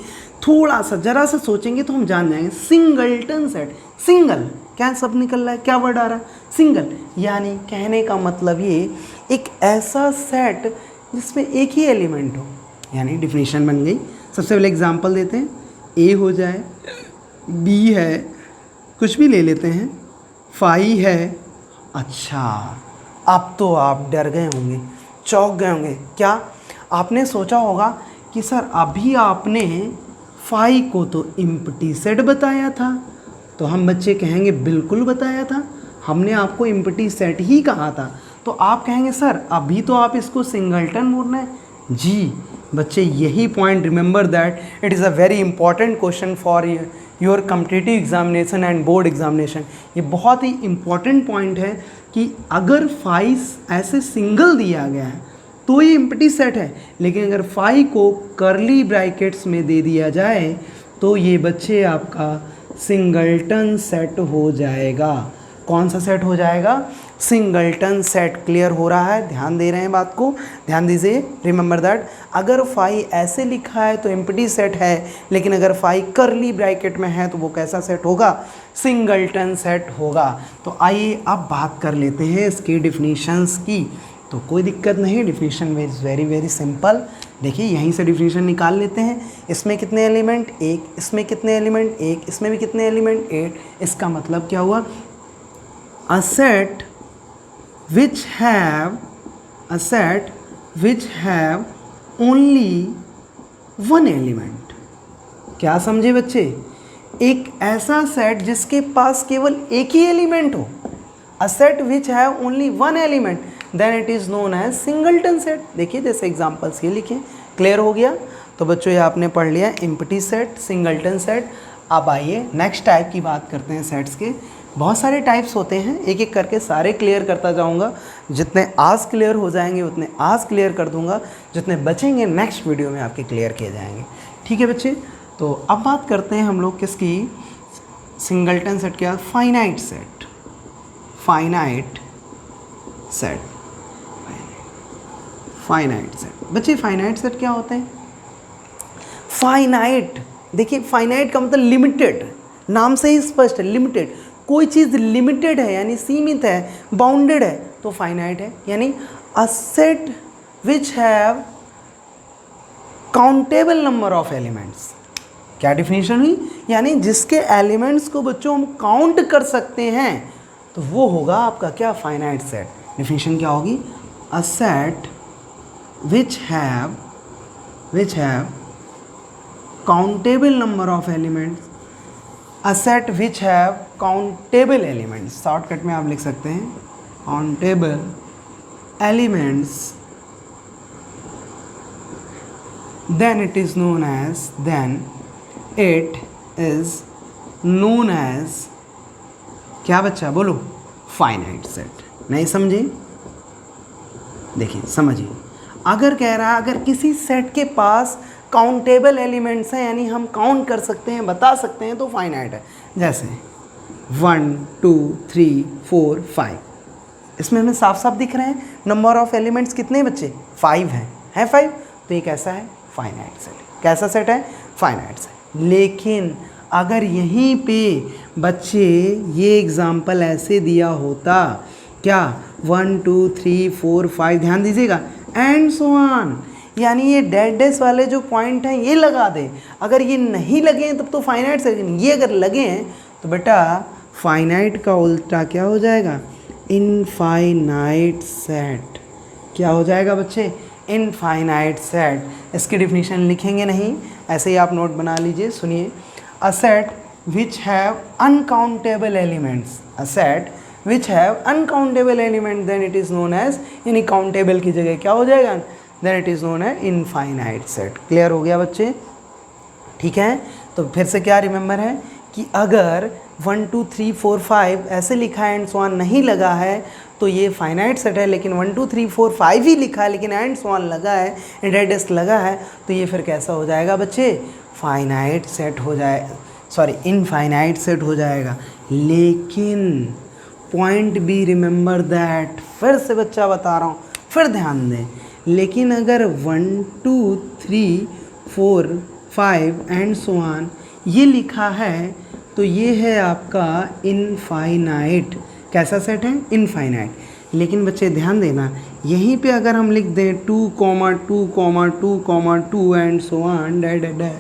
थोड़ा सा जरा सा सोचेंगे तो हम जान जाएंगे। सिंगलटन सेट, सिंगल क्या सब निकल रहा है, क्या वर्ड आ रहा है? सिंगल। यानी कहने का मतलब ये एक ऐसा सेट जिसमें एक ही एलिमेंट हो। यानी डिफिनीशन बन गई। सबसे पहले एग्जांपल देते हैं, ए हो जाए, बी है, कुछ भी ले लेते हैं, 5 है। अच्छा अब तो आप डर गए होंगे, चौंक गए होंगे। क्या आपने सोचा होगा कि सर अभी आपने 5 को तो एम्प्टी सेट बताया था। तो हम बच्चे कहेंगे बिल्कुल बताया था, हमने आपको एम्प्टी सेट ही कहा था। तो आप कहेंगे सर अभी तो आप इसको सिंगलटन बोल रहे हैं। जी बच्चे, यही point remember that it is a very important question for your competitive examination and board examination. ये बहुत ही इंपॉर्टेंट पॉइंट है कि अगर 5 ऐसे सिंगल दिया गया है तो ये एम्प्टी सेट है, लेकिन अगर 5 को कर्ली ब्रैकेट्स में दे दिया जाए तो ये बच्चे आपका सिंगलटन सेट हो जाएगा। कौन सा सेट हो जाएगा? Singleton set. क्लियर हो रहा है? ध्यान दे रहे हैं बात को? ध्यान दीजिए। रिमेंबर दैट अगर 5 ऐसे लिखा है तो एम्प्टी सेट है, लेकिन अगर 5 कर्ली ब्रैकेट में है तो वो कैसा सेट होगा? सिंगलटन सेट होगा। तो आइए अब बात कर लेते हैं इसकी डिफिनीशंस की। तो कोई दिक्कत नहीं, definition is very very simple. देखिए यहीं से डिफिनीशन निकाल लेते हैं। इसमें कितने एलिमेंट? 1। इसमें कितने एलिमेंट? 1। इसमें भी कितने एलिमेंट? 8। इसका मतलब क्या हुआ? A set which have only one element। क्या समझे बच्चे? एक ऐसा सेट जिसके पास केवल एक ही एलिमेंट हो। A set which have only one element, then it is known as singleton set। देखिए जैसे एग्जांपल्स ये लिखे। क्लियर हो गया? तो बच्चों ये आपने पढ़ लिया एम्प्टी सेट, सिंगलटन सेट। अब आइए नेक्स्ट टाइप की बात करते हैं सेट्स के। बहुत सारे टाइप्स होते हैं, एक एक करके सारे क्लियर करता जाऊंगा। जितने आज क्लियर हो जाएंगे उतने आज क्लियर कर दूंगा, जितने बचेंगे नेक्स्ट वीडियो में आपके क्लियर किए जाएंगे। ठीक है बच्चे? तो अब बात करते हैं हम लोग किसकी? Singleton set. क्या? Finite set. Finite set. Finite set. बच्चे फाइनाइट सेट क्या होते हैं? फाइनाइट, देखिए फाइनाइट का मतलब लिमिटेड, नाम से ही स्पष्ट है, लिमिटेड। कोई चीज़ लिमिटेड है यानी सीमित है, बाउंडेड है, तो फाइनाइट है। यानी अ set which have countable number of elements. क्या डिफिनीशन हुई? यानी जिसके एलिमेंट्स को बच्चों हम काउंट कर सकते हैं तो वो होगा आपका क्या? Finite set. डिफिनीशन क्या होगी? अ set which have countable number of elements, a set which have countable elements। Shortcut में आप लिख सकते हैं countable elements, then it is known as क्या बच्चा बोलो? Finite set. नहीं समझे? देखिए समझिए, अगर कह रहा है अगर किसी सेट के पास काउंटेबल एलिमेंट्स हैं यानी हम काउंट कर सकते हैं, बता सकते हैं, तो फाइनाइट है। जैसे 1 2 3 4 5, इसमें हमें साफ साफ दिख रहे हैं नंबर ऑफ एलिमेंट्स कितने बच्चे? 5 हैं। 5, तो एक ऐसा है फाइनाइट सेट। कैसा सेट है? Finite set. लेकिन अगर यहीं पे बच्चे ये एग्जाम्पल ऐसे दिया होता, क्या 1 2 3 4 5, ध्यान दीजिएगा, एंड सो ऑन, यानी ये डैश वाले जो पॉइंट हैं ये लगा दे। अगर ये नहीं लगे हैं तब तो फाइनाइट सेट, ये अगर लगे हैं तो बेटा फाइनाइट का उल्टा क्या हो जाएगा? Infinite set. क्या हो जाएगा बच्चे? Infinite set. इसकी डिफिनीशन लिखेंगे नहीं, ऐसे ही आप नोट बना लीजिए। सुनिए, a set which have uncountable elements, a set which have uncountable element, then it is known as, यानी काउंटेबल की जगह क्या हो जाएगा? Then it is known as infinite set. Clear हो गया बच्चे? ठीक है, तो फिर से क्या रिमेंबर है कि अगर 1 2 3 4 5 ऐसे लिखा है एंड सो ऑन नहीं लगा है तो ये फाइनाइट सेट है। लेकिन 1 2 3 4 5 ही लिखा है लेकिन एंड सो ऑन लगा है, एंड लगा है, तो ये फिर कैसा हो जाएगा बच्चे? फाइनाइट सेट हो जाए, सॉरी इनफाइनाइट सेट हो जाएगा। लेकिन पॉइंट बी रिमेंबर दैट, फिर से बच्चा बता रहा हूँ, फिर ध्यान दें, लेकिन अगर 1 2 3 4 5 एंड सो ऑन ये लिखा है तो ये है आपका इनफाइनाइट। कैसा सेट है? इनफाइनाइट। लेकिन बच्चे ध्यान देना, यहीं पे अगर हम लिख दें 2 2 2 2 and so on dad dad,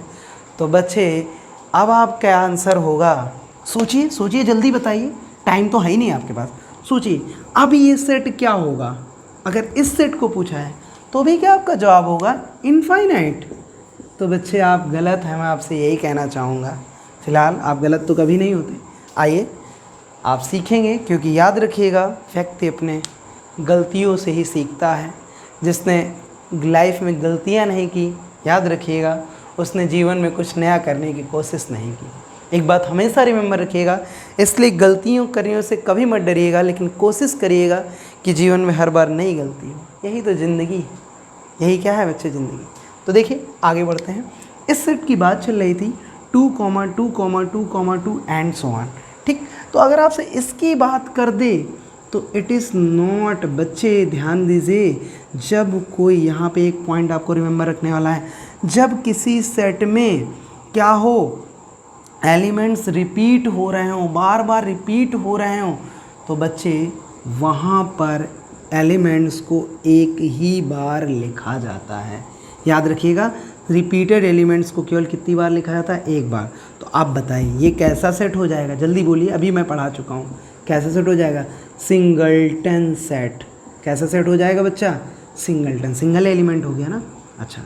तो बच्चे अब आपका आंसर होगा, सोचिए सोचिए जल्दी बताइए, टाइम तो है ही नहीं आपके पास, सोचिए अब ये सेट क्या होगा? अगर इस सेट को पूछा है तो भी क्या आपका जवाब होगा? इनफाइनाइट। तो बच्चे आप गलत हैं, मैं आपसे यही कहना चाहूँगा। फ़िलहाल आप गलत तो कभी नहीं होते। आइए आप सीखेंगे, क्योंकि याद रखिएगा व्यक्ति अपने गलतियों से ही सीखता है। जिसने लाइफ में गलतियाँ नहीं की, याद रखिएगा उसने जीवन में कुछ नया करने की कोशिश नहीं की। एक बात हमेशा रिमेंबर रखिएगा, इसलिए गलतियों करने से कभी मत डरिएगा, लेकिन कोशिश करिएगा कि जीवन में हर बार नई गलती हो। यही तो ज़िंदगी है, यही क्या है बच्चे? ज़िंदगी। तो देखिए आगे बढ़ते हैं। इस सेट की बात चल रही थी 2 2 2 2 एंड सो ऑन, ठीक। तो अगर आपसे इसकी बात कर दे तो इट इज़ नॉट, बच्चे ध्यान दीजिए, जब कोई यहाँ पे एक पॉइंट आपको रिमेंबर रखने वाला है, जब किसी सेट में क्या हो, एलिमेंट्स रिपीट हो रहे हों, बार बार रिपीट हो रहे हों, तो बच्चे वहाँ पर एलिमेंट्स को एक ही बार लिखा जाता है। याद रखिएगा, रिपीटेड एलिमेंट्स को केवल कितनी बार लिखा जाता है? एक बार। तो आप बताइए ये कैसा सेट हो जाएगा? जल्दी बोलिए, अभी मैं पढ़ा चुका हूँ। कैसा सेट हो जाएगा? Singleton set. कैसा सेट हो जाएगा बच्चा? सिंगलटन, सिंगल एलिमेंट हो गया ना। अच्छा,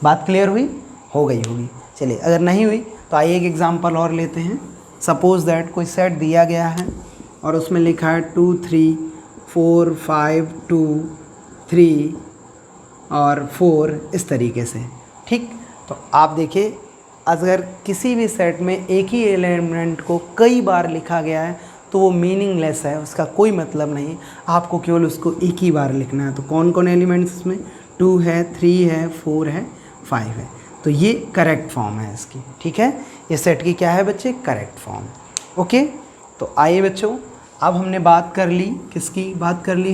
बात क्लियर हुई? हो गई होगी। चलिए, अगर नहीं हुई तो आइए एक एग्जांपल और लेते हैं। सपोज दैट कोई सेट दिया गया है और उसमें लिखा है 2 3 4 5 2 3 और 4, इस तरीके से, ठीक। तो आप देखिए, अगर किसी भी सेट में एक ही एलिमेंट को कई बार लिखा गया है तो वो मीनिंगलेस है, उसका कोई मतलब नहीं। आपको केवल उसको एक ही बार लिखना है। तो कौन कौन एलिमेंट्स इसमें? 2 है, 3 है, 4 है, 5 है। तो ये करेक्ट फॉर्म है इसकी, ठीक है। ये सेट की क्या है बच्चे? Correct form. ओके, तो आइए बच्चों, अब हमने बात कर ली, किसकी बात कर ली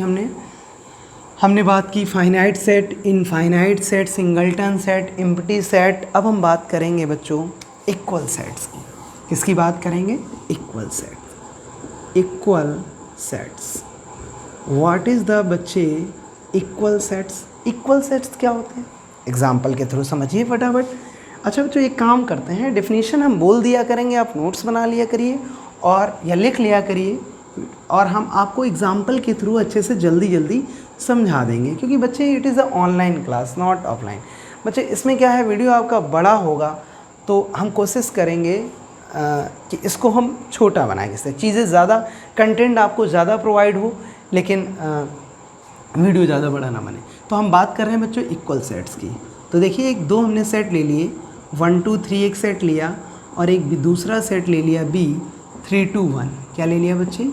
हमने बात की finite set, infinite set, singleton set, empty set. अब हम बात करेंगे बच्चों इक्वल सेट्स की। किसकी बात करेंगे? Equal set. Equal sets, what is the बच्चे इक्वल सेट्स? इक्वल सेट्स क्या होते हैं? एग्जाम्पल के थ्रू समझिए फटाफट। अच्छा बच्चों, एक काम करते हैं, डेफिनेशन हम बोल दिया करेंगे, आप नोट्स बना लिया करिए और या लिख लिया करिए, और हम आपको एग्जाम्पल के थ्रू अच्छे से जल्दी जल्दी समझा देंगे। क्योंकि बच्चे it is a online class, not offline. बच्चे इसमें क्या है, वीडियो आपका बड़ा होगा तो हम कोशिश करेंगे कि इसको हम छोटा बनाएं, जिससे चीज़ें ज़्यादा, कंटेंट आपको ज़्यादा प्रोवाइड हो, लेकिन वीडियो ज़्यादा बड़ा ना बने। तो हम बात कर रहे हैं बच्चों इक्वल सेट्स की। तो देखिए, एक दो हमने सेट ले लिए, 1 2 3 एक सेट लिया और एक दूसरा सेट ले लिया B 3 2 1। क्या ले लिया बच्चे?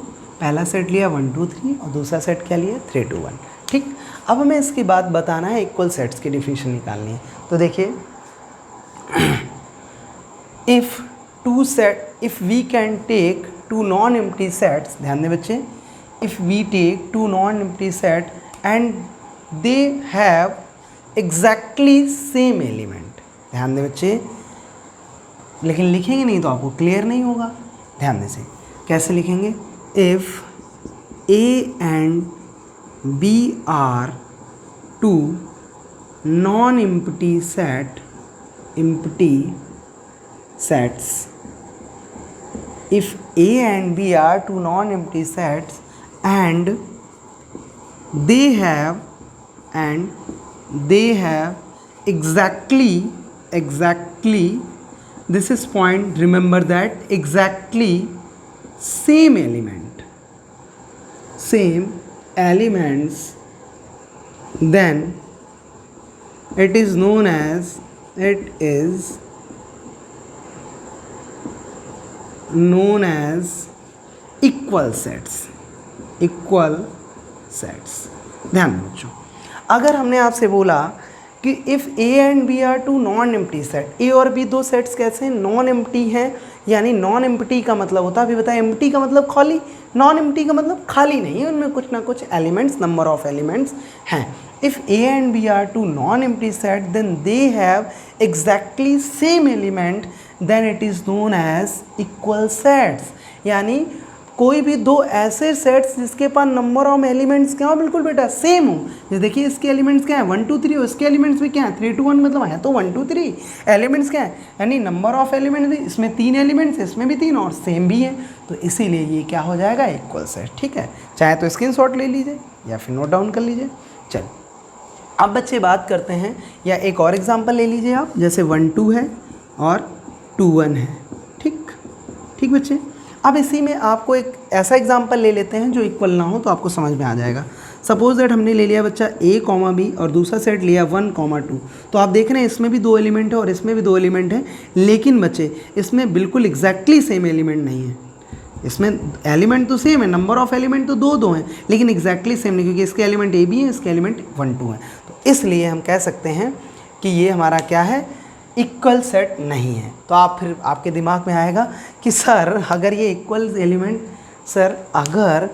पहला सेट लिया 1 2 3 और दूसरा सेट क्या लिया? 3 2 1, ठीक। अब हमें इसकी बात बताना है, इक्वल सेट्स की डिफिनेशन निकालनी है। तो देखिए, if we can take 2 non empty sets, ध्यान दें बच्चे, if we take 2 non empty set and they have exactly same element, ध्यान दें बच्चे, लेकिन लिखेंगे नहीं तो आपको क्लियर नहीं होगा। ध्यान दें से कैसे लिखेंगे, if A and B are two non empty sets, if A and B are two non-empty sets and they have exactly this is point, remember that, exactly same elements, then it is known as equal sets। ध्यान दें बच्चों, अगर हमने आपसे बोला कि if A and B are two non empty set, A और B दो सेट्स कैसे हैं, नॉन एम्प्टी हैं, यानी नॉन एम्प्टी का मतलब होता है, अभी बताया एम्प्टी का मतलब खाली, नॉन एम्प्टी का मतलब खाली नहीं है, उनमें कुछ ना कुछ एलिमेंट्स, नंबर ऑफ एलिमेंट्स हैं। If A and B are two non empty set then they have exactly same element, then it is known as equal sets. यानी कोई भी दो ऐसे सेट्स जिसके पास नंबर ऑफ एलिमेंट्स क्या हो, बिल्कुल बेटा सेम हो। ये देखिए इसके एलिमेंट्स क्या है 1 2 3, इसके एलिमेंट्स भी क्या है 3 2 1, मतलब है तो 1 2 3 एलिमेंट्स क्या है, यानी नंबर ऑफ एलिमेंट भी, इसमें 3 एलिमेंट्स, इसमें भी 3 और सेम भी है, तो इसीलिए ये क्या हो जाएगा, इक्वल सेट। ठीक है, चाहे तो स्क्रीनशॉट ले लीजिए या फिर नोट डाउन कर लीजिए। चलिए अब बच्चे बात करते हैं, या एक और एग्जाम्पल ले लीजिए आप, जैसे 1 2 है और 2 1 है। ठीक बच्चे, अब इसी में आपको एक ऐसा एग्जाम्पल ले लेते हैं जो इक्वल ना हो, तो आपको समझ में आ जाएगा। सपोज दैट हमने ले लिया बच्चा a, b और दूसरा सेट लिया 1, 2, तो आप देख रहे हैं इसमें भी 2 एलिमेंट है और इसमें भी 2 एलिमेंट है, लेकिन बच्चे इसमें बिल्कुल एग्जैक्टली सेम एलिमेंट नहीं है। इसमें एलिमेंट तो सेम है, नंबर ऑफ एलिमेंट तो 2 हैं, लेकिन एग्जैक्टली सेम नहीं, क्योंकि इसके एलिमेंट a b है, इसके एलिमेंट 1 2 हैं। तो इसलिए हम कह सकते हैं कि ये हमारा क्या है, इक्वल सेट नहीं है। तो आप फिर आपके दिमाग में आएगा कि सर अगर ये इक्वल एलिमेंट, सर अगर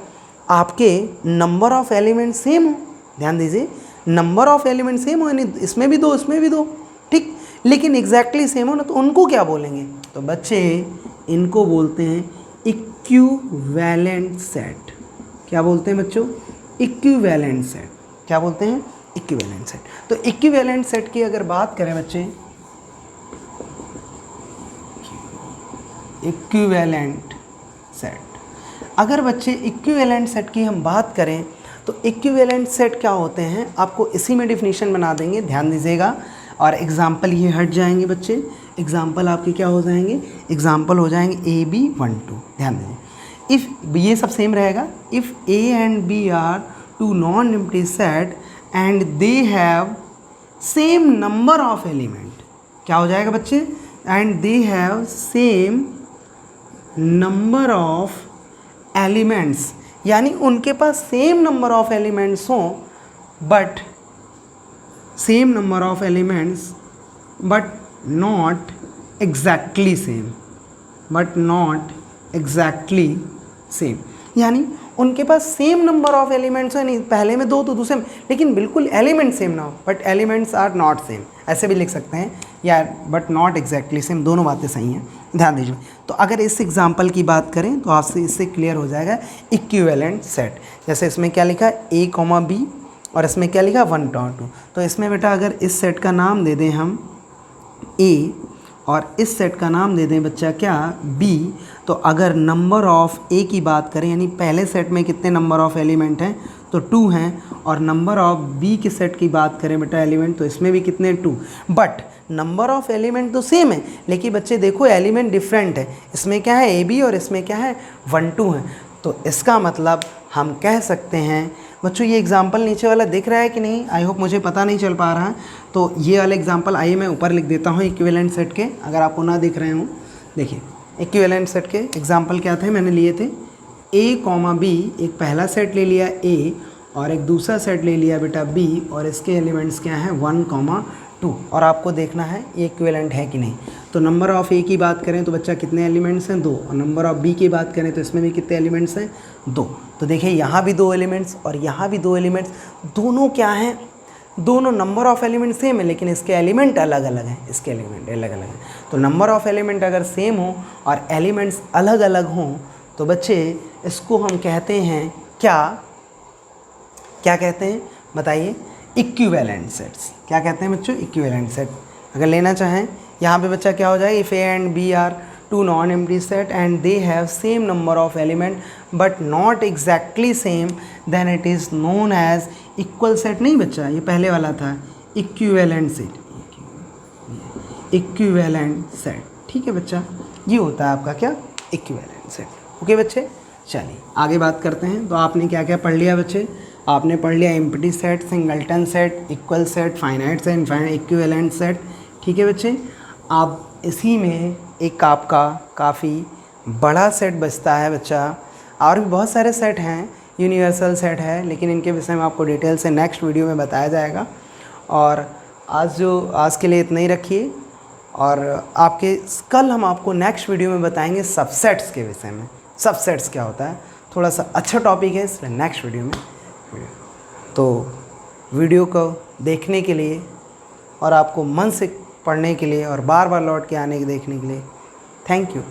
आपके नंबर ऑफ एलिमेंट सेम हो, ध्यान दीजिए नंबर ऑफ एलिमेंट सेम हो, यानी इसमें भी 2 इसमें भी 2, ठीक, लेकिन एग्जैक्टली सेम हो ना, तो उनको क्या बोलेंगे, तो बच्चे इनको बोलते हैं इक्विवेलेंट सेट। क्या बोलते हैं बच्चों, इक्विवेलेंट सेट। क्या बोलते हैं, इक्विवेलेंट सेट। तो इक्विवेलेंट सेट की अगर बात करें बच्चे, इक्विवेलेंट सेट, अगर बच्चे इक्विवेलेंट सेट की हम बात करें तो इक्विवेलेंट सेट क्या होते हैं, आपको इसी में डिफिनीशन बना देंगे, ध्यान दीजिएगा। और एग्जाम्पल ये हट जाएंगे बच्चे, एग्जाम्पल आपके क्या हो जाएंगे, एग्जाम्पल हो जाएंगे a b 1 2। ध्यान दीजिए, इफ़ ये सब सेम रहेगा, if a and b are two non empty set and they have same number of element, क्या हो जाएगा बच्चे, and they have same number of elements, यानी उनके पास सेम नंबर ऑफ एलिमेंट्स हों, but same number of elements but not exactly same, यानी उनके पास सेम नंबर ऑफ एलिमेंट्स हो, यानी पहले में 2 तो दूसरे में, लेकिन बिल्कुल एलिमेंट सेम ना हो, but elements are not same, ऐसे भी लिख सकते हैं, या बट नॉट एग्जैक्टली सेम, दोनों बातें सही हैं। ध्यान दीजिए, तो अगर इस एग्जाम्पल की बात करें तो आपसे इससे क्लियर हो जाएगा इक्विवेलेंट सेट। जैसे इसमें क्या लिखा है a, b और इसमें क्या लिखा 1 2, तो इसमें बेटा अगर इस सेट का नाम दे दें हम a और इस सेट का नाम दे दें बच्चा क्या b, तो अगर नंबर ऑफ a की बात करें, यानी पहले सेट में कितने नंबर ऑफ एलिमेंट हैं, तो 2 हैं, और नंबर ऑफ b के सेट की बात करें बेटा एलिमेंट, तो इसमें भी कितने 2, बट नंबर ऑफ एलिमेंट तो सेम है, लेकिन बच्चे देखो एलिमेंट डिफरेंट है, इसमें क्या है a b और इसमें क्या है 1 2 है। तो इसका मतलब हम कह सकते हैं बच्चों, ये एग्जाम्पल नीचे वाला दिख रहा है कि नहीं, आई होप मुझे पता नहीं चल पा रहा है, तो ये वाला एग्जाम्पल आइए मैं ऊपर लिख देता हूँ इक्विवेलेंट सेट के, अगर आपको ना दिख रहे हों। देखिए इक्विवेलेंट सेट के एग्जाम्पल क्या थे, मैंने लिए थे a, b, एक पहला सेट ले लिया a और एक दूसरा सेट ले लिया बेटा b, और इसके एलिमेंट्स क्या हैं 1 2, और आपको देखना है ये इक्विवेलेंट है कि नहीं। तो नंबर ऑफ़ a की बात करें तो बच्चा कितने एलिमेंट्स हैं 2, और नंबर ऑफ़ b की बात करें तो इसमें भी कितने एलिमेंट्स हैं 2। तो देखिए यहाँ भी 2 एलिमेंट्स और यहाँ भी 2 एलिमेंट्स, दोनों क्या हैं दोनों नंबर ऑफ़ एलिमेंट सेम है लेकिन इसके एलिमेंट अलग अलग हैं, इसके एलिमेंट अलग अलग हैं। तो नंबर ऑफ़ एलिमेंट अगर सेम हो और एलिमेंट्स अलग अलग हों तो बच्चे इसको हम कहते हैं क्या, क्या कहते हैं बताइए? Equivalent sets. क्या कहते हैं बच्चों? Equivalent set. अगर लेना चाहें यहाँ पे बच्चा क्या हो जाएगा? If A and B are two non empty set and they have same number of element but not exactly same then it is known as equal set. नहीं बच्चा, ये पहले वाला था इक्विवेलेंट सेट, इक्विवेलेंट सेट। ठीक है बच्चा, ये होता है आपका क्या? Equivalent set. ओके बच्चे, चलिए आगे बात करते हैं। तो आपने क्या क्या पढ़ लिया बच्चे? आपने पढ़ लिया empty set, singleton set, equal set, finite set, infinite, equivalent set. ठीक है बच्चे, आप इसी में एक आपका काफ़ी बड़ा सेट बचता है बच्चा। और भी बहुत सारे सेट हैं, यूनिवर्सल सेट है, लेकिन इनके विषय में आपको डिटेल से नेक्स्ट वीडियो में बताया जाएगा। और आज के लिए इतना ही रखिए। और आपके कल हम आपको नेक्स्ट वीडियो में बताएंगे सबसेट्स के विषय में। सबसेट्स क्या होता है, थोड़ा सा अच्छा टॉपिक है, इसलिए नेक्स्ट वीडियो में। तो वीडियो को देखने के लिए और आपको मन से पढ़ने के लिए और बार बार लौट के आने के देखने के लिए थैंक यू।